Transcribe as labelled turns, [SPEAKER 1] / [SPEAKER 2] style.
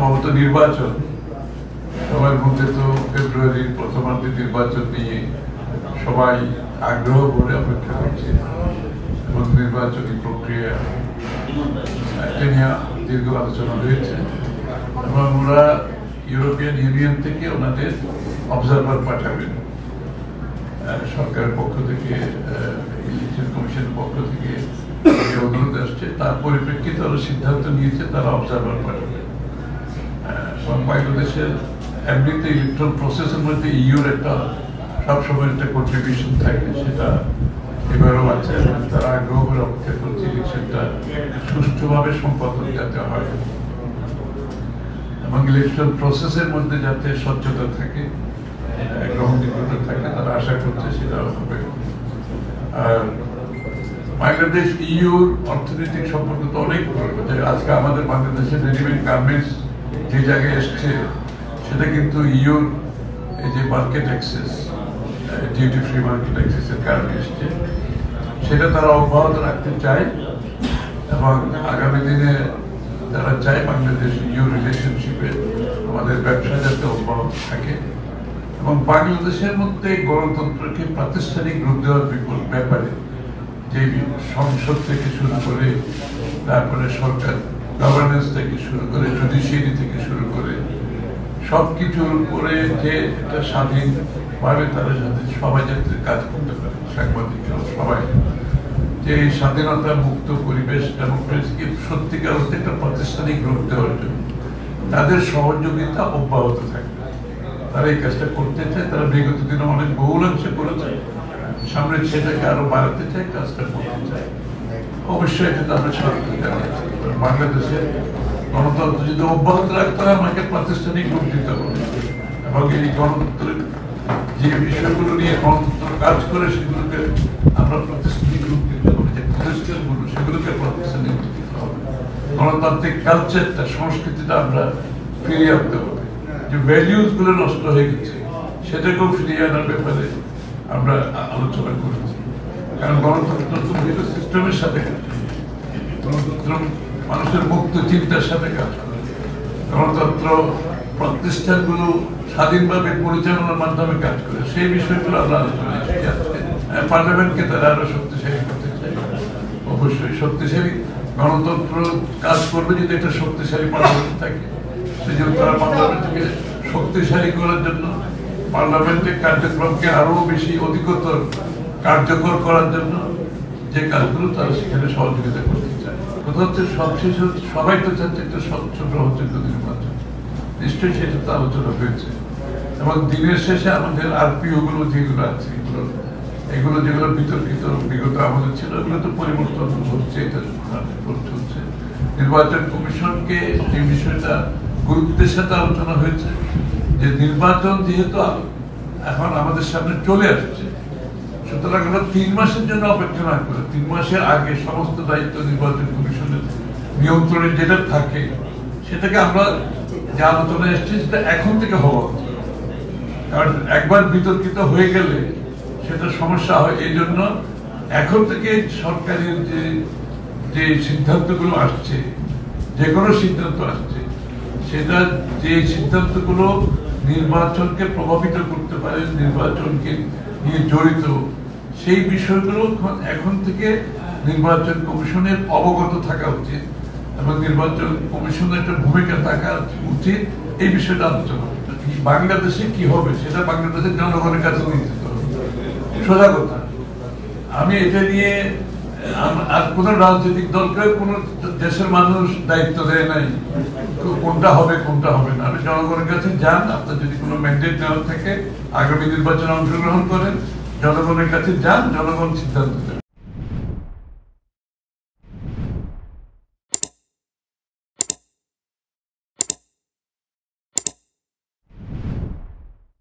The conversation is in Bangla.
[SPEAKER 1] সম্ভবত নির্বাচন, সবার মধ্যে তো ফেব্রুয়ারির প্রথমার্ধে নির্বাচন নিয়ে সবাই আগ্রহ করে অপেক্ষা করছে এবং নির্বাচনী প্রক্রিয়া এটা নিয়ে দীর্ঘ আলোচনা হয়েছে এবং ওরা ইউরোপিয়ান ইউনিয়ন থেকে ওনাদের অবজারভার পাঠাবেন। সরকারের পক্ষ থেকে, ইলেকশন কমিশনের পক্ষ থেকে অনুরোধ আসছে, তার পরিপ্রেক্ষিতে ওরা সিদ্ধান্ত নিয়েছে তারা অবজারভার পাঠাবে। বাংলাদেশের এমনিতে ইলেকট্রাল প্রসেসের মধ্যে ইউর একটা সবসময় একটা কন্ট্রিবিউশন থাকে, সেটা এবারও আছে। তারা আগ্রহ করে অপেক্ষা করছে ইলেকশনটা সুষ্ঠুভাবে সম্পাদন যাতে হয় এবং ইলেকশন প্রসেসের মধ্যে যাতে স্বচ্ছতা থাকে, গ্রহণযোগ্যতা থাকে, তারা আশা করছে সেটা হবে। আর বাংলাদেশ ইউর অর্থনৈতিক সম্পর্ক তো অনেক বড়। আজকে আমাদের বাংলাদেশের রেডিমেড গার্মেন্টস যে জায়গায় এসছে সেটা কিন্তু ইউর এই যে market access, duty free market অ্যাক্সেসের কারণে এসছে, সেটা তারা অব্যাহত রাখতে চায় এবং আগামী দিনে তারা চায় বাংলাদেশ ইউ রিলেশনশিপে আমাদের ব্যবসা যাতে অব্যাহত থাকে এবং বাংলাদেশের মধ্যে গণতন্ত্রকে প্রাতিষ্ঠানিক রূপ দেওয়ার ব্যাপারে যে সংসদ থেকে শুরু করে, তারপরে সরকার গভর্নেন্স থেকে শুরু করে, জুডিশিয়ারি থেকে শুরু করে সবকিছুর উপরে যে একটা স্বাধীনভাবে তারা যাতে সবাই যাতে কাজ করতে পারে, সাংবাদিকরা সবাই, যে স্বাধীনতা মুক্ত পরিবেশ ডেমোক্রেসিকে সত্যিকার অর্থে একটা প্রাতিষ্ঠানিক রূপ দেওয়ার জন্য তাদের সহযোগিতা অব্যাহত থাকবে। তারা এই কাজটা করতে চায়, তারা বিগত দিনে অনেক বহুলাংশে করেছে, সামনে সেটাকে আরো বাড়াতে চায়, কাজটা করতে চায়। অবশ্যই এটা আমরা স্বাগত জানিয়েছি। বাংলাদেশের গণতন্ত্র যদি অব্যাহত রাখতে হয়, আমাকে প্রাতিষ্ঠানিক রূপ দিতে হবে এবং এই গণতন্ত্রের যে বিষয়গুলো নিয়ে গণতন্ত্র কাজ করে সেগুলোকে আমরা প্রাতিষ্ঠানিক রূপ দিতে হবে, যে প্রতিষ্ঠানগুলো সেগুলোকে প্রাতিষ্ঠানিক রূপ দিতে হবে। গণতান্ত্রিক কালচারটা, সংস্কৃতিটা আমরা ফিরিয়ে আনতে হবে। যে ভ্যালিউজ গুলো নষ্ট হয়ে গেছে সেটাকেও ফিরিয়ে আনার ব্যাপারে আমরা আলোচনা করেছি। কারণ গণতন্ত্র তো বিভিন্ন সিস্টেমের সাথে কাজ করে, গণতন্ত্র মানুষের মুক্ত চিন্তার সাথে কাজ করে, গণতন্ত্র প্রতিষ্ঠানগুলো স্বাধীনভাবে পরিচালনার মাধ্যমে কাজ করে, সেই বিষয়গুলো আমরা আলোচনা করছি। পার্লামেন্টকে তারা আরো শক্তিশালী করতে চাই। অবশ্যই শক্তিশালী গণতন্ত্র কাজ করবে যদি একটা শক্তিশালী পার্লামেন্ট থাকে। সেই জন্য তারা পার্লামেন্টকে শক্তিশালী করার জন্য, পার্লামেন্টের কার্যক্রমকে আরো বেশি অধিকতর কার্যকর করার জন্য যে কাজগুলো তারা সেখানে সহযোগিতা করতে চায়। কথা হচ্ছে সবশেষ সবাই তো চাচ্ছে একটা স্বচ্ছ গ্রহণযোগ্য নির্বাচন, নিশ্চয়ই সেটা তো আলোচনা হয়েছে এবং দিনের শেষে আমাদের আরপিও গুলো যেগুলো আছে এগুলো যেগুলো বিতর্কিত বিগত আমাদের ছিল, এগুলো তো পরিবর্তন হচ্ছে, এটা চলছে। নির্বাচন কমিশনকে যে বিষয়টা গুরুত্বের সাথে আলোচনা হয়েছে যে নির্বাচন যেহেতু এখন আমাদের সামনে চলে আসছে, সুতরাং আমরা 3 মাসের জন্য অপেক্ষা না করে 3 মাসের আগে সমস্ত দায়িত্ব নির্বাচন কমিশনের নিয়ন্ত্রণে যেটা থাকে সেটাকে আমরা যে আলোচনায় এসেছি সেটা এখন থেকে হওয়া, কারণ একবার বিতর্কিত হয়ে গেলে সেটা সমস্যা হয়। এই জন্য এখন থেকে সরকারের যে সিদ্ধান্তগুলো আসছে, যে কোনো সিদ্ধান্ত আসছে, সেটা যে সিদ্ধান্তগুলো নির্বাচনকে প্রভাবিত করতে পারে, নির্বাচনকে নিয়ে জড়িত, সেই বিষয়গুলো এখন থেকে নির্বাচন কমিশনের অবগত থাকা উচিত এবং নির্বাচন কমিশনের একটা ভূমিকা থাকা উচিত। এই বিষয়টা আলোচনা বাংলাদেশে কি হবে সেটা বাংলাদেশের জনগণের কাছে নিয়ে যেতে হবে, সোজা কথা। আমি এটা নিয়ে আর কোন রাজনৈতিক দলকে কোন দেশের মানুষ দায়িত্ব দেয় নাই কোনটা হবে কোনটা হবে না। আমি জনগণের কাছে যান, আপনার যদি কোনো ম্যান্ডেট নেওয়ার থাকে আগামী নির্বাচনে অংশগ্রহণ করেন, জনগণের কাছে যান, জনগণ সিদ্ধান্ত দেবে।